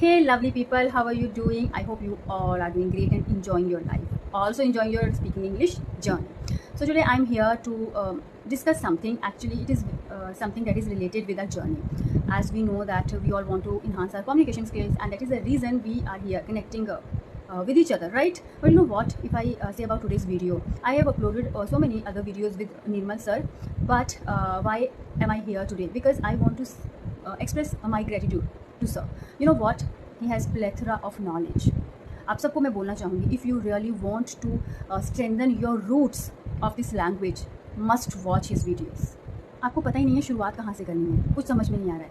Hey, lovely people, how are you doing? I hope you all are doing great and enjoying your life. Also, enjoying your speaking English journey. So, today I'm here to discuss something. Actually, it is something that is related with our journey. As we know that we all want to enhance our communication skills, and that is the reason we are here connecting with each other, right? But you know what? If I say about today's video, I have uploaded so many other videos with Nirmal sir, but why am I here today? Because I want to express my gratitude to sir. You know what? He has plethora of knowledge. आप सबको मैं बोलना चाहूँगी, if you really want to strengthen your roots of this language, must watch his videos. आपको पता ही नहीं है शुरुआत कहाँ से करनी है, कुछ समझ में नहीं आ रहा है.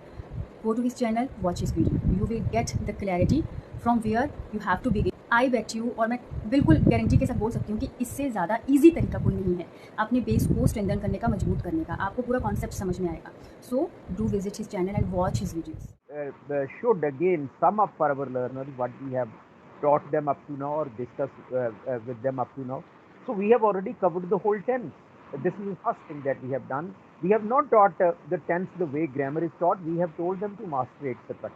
Go to his channel, watch his video. You will get the clarity from where you have to begin. I bet you, और मैं बिल्कुल गारंटी के साथ बोल सकती हूँ कि इससे ज़्यादा ईजी तरीका कोई नहीं है अपने बेस को स्ट्रेंथन करने का, मजबूत करने का. आपको पूरा कॉन्सेप्ट समझ में आएगा. So do visit his channel and watch his videos. Should again sum up for our learners what we have taught them up to now or discussed with them up to now. So we have already covered the whole tense. This is the first thing that we have done. We have not taught the tense the way grammar is taught. We have told them to master 8 structures.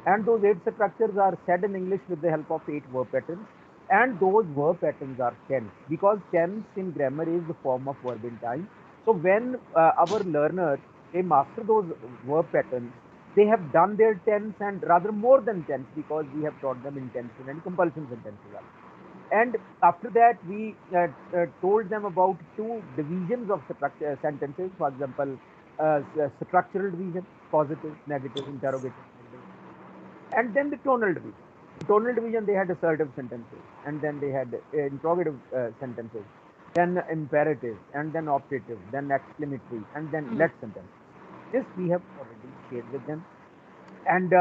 And those 8 structures are said in English with the help of 8 verb patterns. And those verb patterns are tense, because tense in grammar is the form of verb in time. So when our learners, they master those verb patterns, they have done their tense, and rather more than tense, because we have taught them intensive and compulsion sentences also. And after that, we told them about 2 divisions of sentences. For example, structural division, positive, negative, interrogative, negative. And then the tonal division. The tonal division, they had assertive sentences, and then they had interrogative sentences, then imperative, and then optative, then exclamatory, and then let sentences. This we have already shared with them. And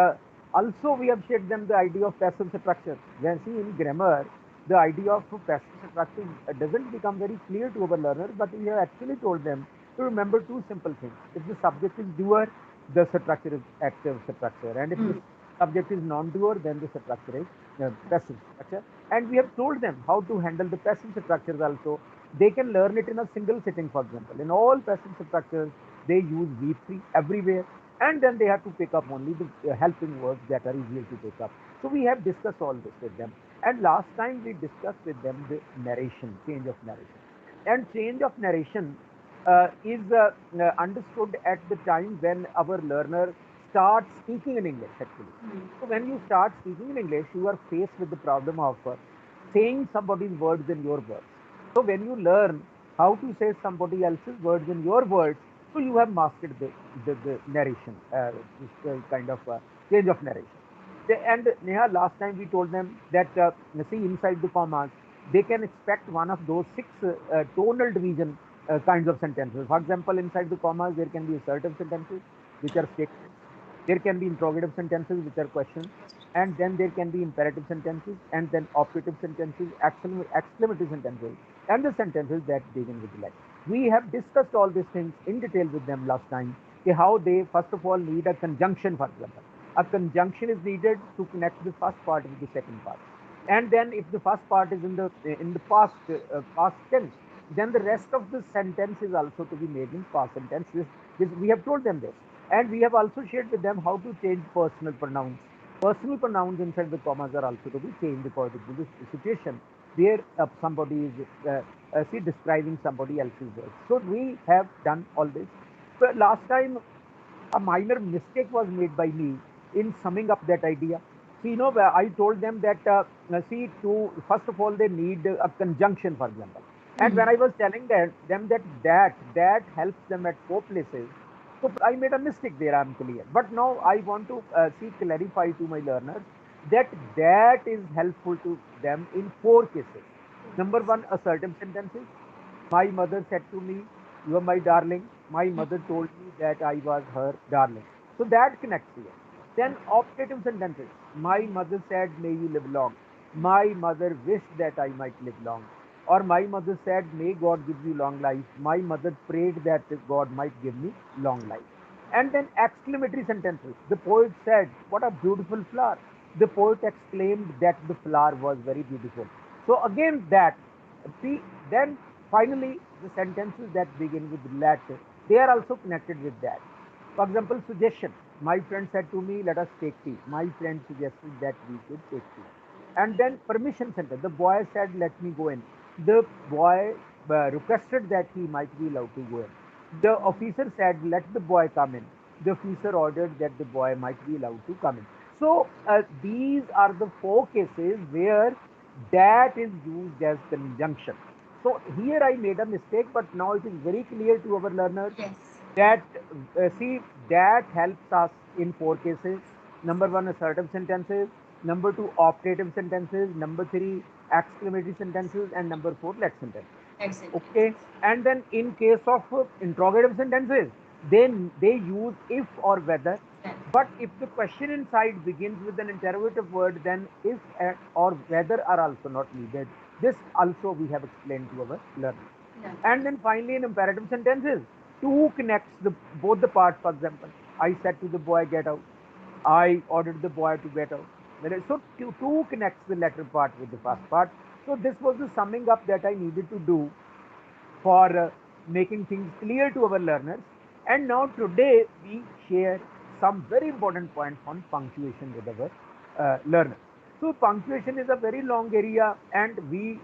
also we have shared them the idea of passive structure. When see in grammar, the idea of passive structure doesn't become very clear to our learners, but we have actually told them to remember 2 simple things. If the subject is doer, the structure is active structure, and if the subject is non-doer, then the structure is passive structure. And we have told them how to handle the passive structures also. They can learn it in a single sitting, for example. In all passive structures, they use V3 everywhere, and then they have to pick up only the helping verbs that are easier to pick up. So we have discussed all this with them. And last time we discussed with them the narration, change of narration. And change of narration is understood at the time when our learner starts speaking in English, actually. So when you start speaking in English, you are faced with the problem of saying somebody's words in your words. So when you learn how to say somebody else's words in your words, so you have mastered the narration, this kind of change of narration. And Neha, last time we told them that see inside the commas, they can expect one of those 6 tonal division kinds of sentences. For example, inside the commas, there can be assertive sentences, which are statements. There can be interrogative sentences, which are questions. And then there can be imperative sentences, and then optative sentences, exclamative sentences, and the sentences that begin with let. We have discussed all these things in detail with them last time, how they first of all need a conjunction, for example. A conjunction is needed to connect the first part with the second part. And then if the first part is in the past tense, then the rest of the sentence is also to be made in past tense. We have told them this. And we have also shared with them how to change personal pronouns. Personal pronouns inside the commas are also to be changed according to the situation where somebody is describing somebody else's words. So we have done all this. But last time, a minor mistake was made by me in summing up that idea. See, I told them that, first of all, they need a conjunction, for example. And when I was telling them that helps them at 4 places, so I made a mistake there, I'm clear. But now I want to clarify to my learners that is helpful to them in 4 cases. Number 1, assertive sentences. My mother said to me, "You are my darling." My mother told me that I was her darling. So that connects here. Then optative sentences. My mother said, "May you live long." My mother wished that I might live long. Or my mother said, "May God give you long life." My mother prayed that God might give me long life. And then exclamatory sentences. The poet said, "What a beautiful flower." The poet exclaimed that the flower was very beautiful. So again that. Then finally, the sentences that begin with let, they are also connected with that. For example, suggestion. My friend said to me, let us take tea. My friend suggested that we should take tea. And then permission center. The boy said, let me go in. The boy requested that he might be allowed to go in. The officer said, let the boy come in. The officer ordered that the boy might be allowed to come in. So these are the four cases where that is used as conjunction. So here I made a mistake, but now it is very clear to our learners Yes. that see that helps us in four cases. Number one, assertive sentences. Number two, optative sentences. Number three, exclamatory sentences, and number four, let sentences. Exactly. Okay, and then in case of interrogative sentences, they use if or whether. Yeah. But if the question inside begins with an interrogative word, then if or whether are also not needed. This also we have explained to our learners. Yeah. And then finally, in imperative sentences, to connects the both the parts. For example, I said to the boy, "Get out." I ordered the boy to get out. So two connects the latter part with the first part. So this was the summing up that I needed to do for making things clear to our learners. And now today we share some very important points on punctuation with our learners. So punctuation is a very long area, and we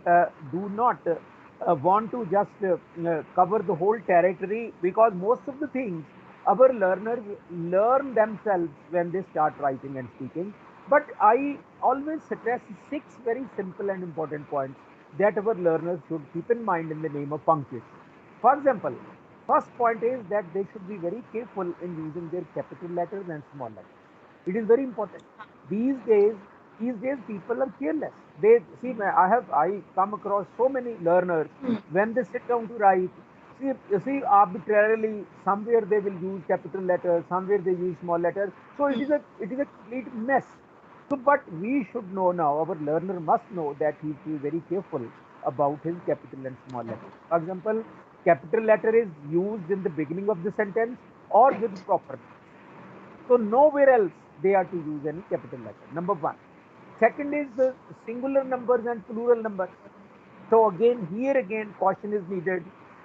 do not want to just cover the whole territory, because most of the things our learners learn themselves when they start writing and speaking. But I always stress six very simple and important points that our learners should keep in mind in the name of punctuation. For example, first point is that they should be very careful in using their capital letters and small letters. It is very important. These days, these days people are careless. They see, I come across so many learners when they sit down to write. See, arbitrarily somewhere they will use capital letters, somewhere they use small letters. So it is a complete mess. So, but we should know now, our learner must know that he should be very careful about his capital and small letters. For example, capital letter is used in the beginning of the sentence or Right. with proper nouns. So nowhere else they are to use any capital letter. Number one. Second is the singular numbers and plural numbers. So again, here again, caution is needed.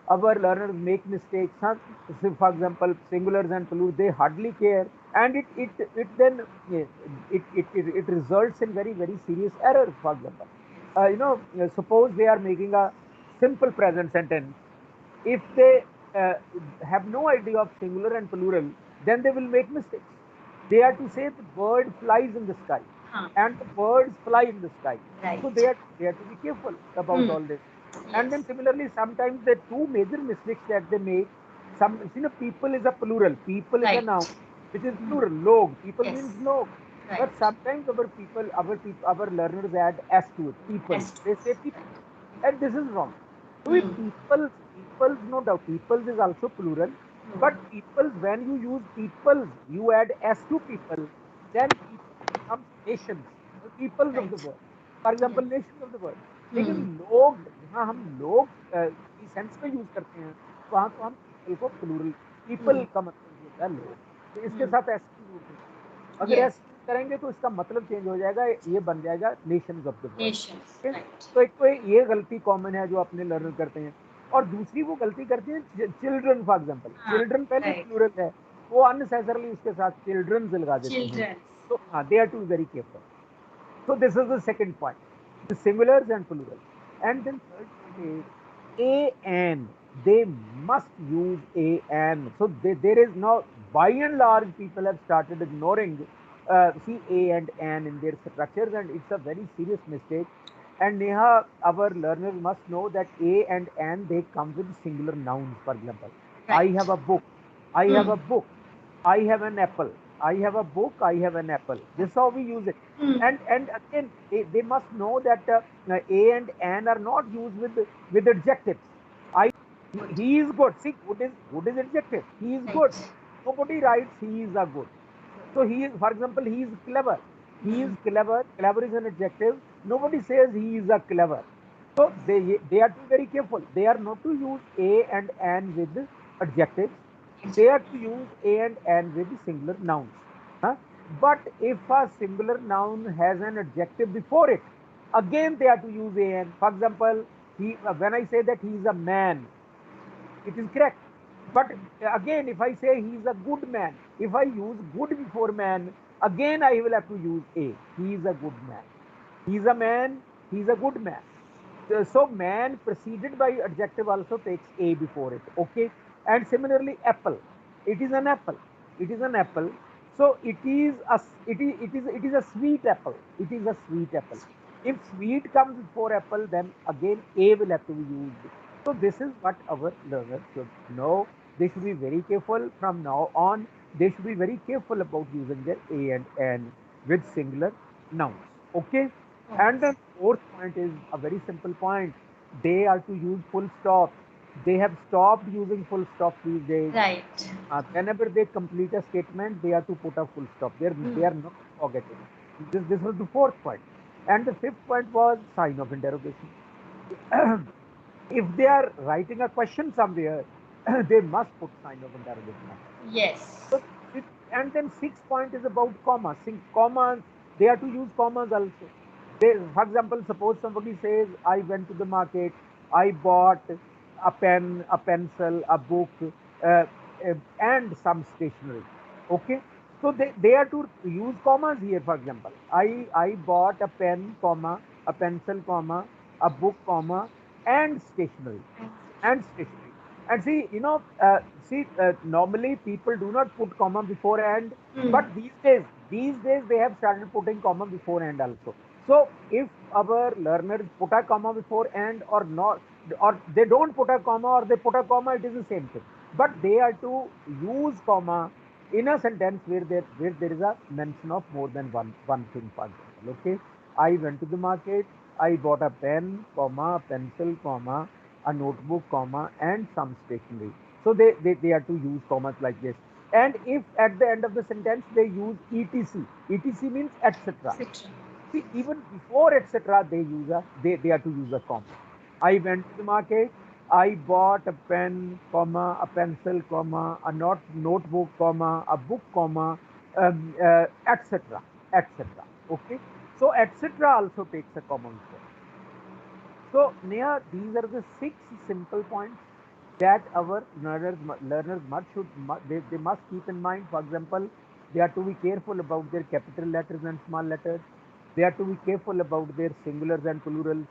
Our learners make mistakes. So for example, singulars and plural, they hardly care, and it then it results in very serious errors. For example, suppose they are making a simple present sentence. If they uh, have no idea of singular and plural, then they will make mistakes. They are to say the bird flies in the sky, Huh. and the birds fly in the sky. Right. So they are to be careful about all this. And then Yes. similarly, sometimes the two major mistakes that they make. People is a plural. People is a Right. noun, which is plural. Log. People Yes. means log. Right. But sometimes our learners add s to it. People. Yes. They say people, and this is wrong. So if Hmm. peoples, no doubt, peoples is also plural. But peoples, when you use peoples, you add s to people, then people becomes nations, the peoples of the Right. world. For Yes. example, nations of the world. लेकिन Hmm. लोग जहाँ हम लोग की sense में use करते हैं, वहां तो हम पीपल को प्लूरल, Hmm. पीपल का मतलब ही होता है लोग. तो इसके Hmm. साथ एस की जरूरत नहीं. अगर Yes. एस यूज करेंगे तो इसका मतलब चेंज हो जाएगा, ये बन जाएगा Nations of the world. Nations. ठीक? Right. तो एक तो ये गलती कॉमन है जो अपने लर्नर करते हैं. और दूसरी वो गलती करते हैं चिल्ड्रन. फॉर एग्जाम्पल, हाँ. चिल्ड्रन पहले Right. प्लूरल है, वो अननेसेसरली उसके साथ चिल्ड्रन लगा देते हैं. Children. तो हाँ, they are too very careful. So this is the second point, the singulars and plurals. And then third point is a and. They must use a and. So there is now, by and large, people have started ignoring see a and an in their structures, and it's a very serious mistake. And Neha, our learners must know that a and an, they come with singular nouns. For example, I Right. have a book. I have Hmm. a book. I have an apple. I have a book. I have an apple. This is how we use it. Hmm. And again, they must know that a and an are not used with adjectives. I Good. He is good. See, good is adjective. He is good. Right. Nobody writes he is a good. So he is, for example, he is clever. He is Hmm. clever. Clever is an adjective. Nobody says he is a clever. So they are to be very careful. They are not to use a and an with adjectives. They are to use a and an with singular nouns. Huh? But if a singular noun has an adjective before it, again they are to use an. For example, when I say that he is a man, it is correct. But again, if I say he is a good man, If I use good before man, again I will have to use a. He is a good man. He is a man. He is a good man. So man preceded by adjective also takes a before it. Okay. And similarly, apple. It is an apple. It is an apple. So it is a sweet apple. It is a sweet apple. If sweet comes before apple, then again a will have to be used. So this is what our learners should know. They should be very careful from now on. They should be very careful about using their a and n with singular nouns. Okay. And the fourth point is a very simple point. They are to use full stops. They have stopped using full stops these days. Right. Whenever they complete a statement, they are to put a full stop. They are not forgetting. This was the fourth point. And the fifth point was sign of interrogation. If they are writing a question somewhere, they must put sign of interrogation. Yes. So and then sixth point is about commas. Commas, they have to use commas also. For example, suppose somebody says, I went to the market, I bought a pen, a pencil, a book, and some stationery. Okay. So they are to use commas here, for example. I bought a pen, comma, a pencil, comma, a book, comma, and stationery. And stationery. And see, normally people do not put comma before and, but these days they have started putting comma before and also. So if our learners put a comma before and or not, or they don't put a comma or they put a comma, it is the same thing. But they are to use comma in a sentence where there is a mention of more than one thing, for example. Okay, I went to the market, I bought a pen, comma, pencil, comma, a notebook, comma, and some stationery. So they are to use commas like this. And if at the end of the sentence they use etc, etc means etc. Etc. See, even before etc, they are to use a comma. I went to the market. I bought a pen, comma, a pencil, comma, a notebook, comma, a book, comma, etc., etc. Okay. So etc. also takes a comma before. So, Neha, these are the six simple points that our learners they must keep in mind. For example, they are to be careful about their capital letters and small letters. They are to be careful about their singulars and plurals.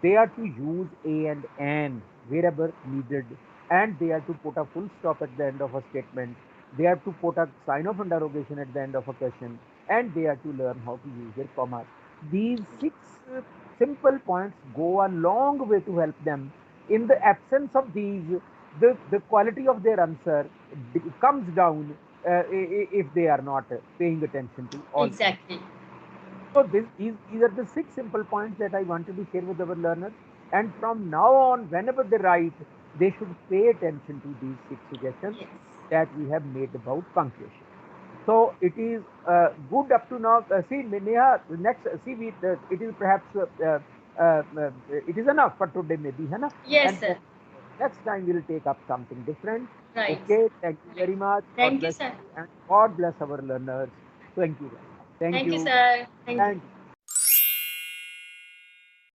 They are to use a and an wherever needed, and they are to put a full stop at the end of a statement. They have to put a sign of interrogation at the end of a question, and they are to learn how to use their commas. These six simple points go a long way to help them. In the absence of these, the quality of their answer comes down if they are not paying attention to all these. Exactly. So these are the six simple points that I wanted to share with our learners. And from now on, whenever they write, they should pay attention to these six suggestions Yes. that we have made about punctuation. So it is good up to now. See, Neha, next, see, it is perhaps, it is enough for today, maybe, है ना? Yes, And sir. next time we'll take up something different. Right. Okay, thank you Right. very much. God Thank you, bless sir. you, and God bless our learners. Thank you very much. Thank Thank you, you. sir. Thank you. Thank you.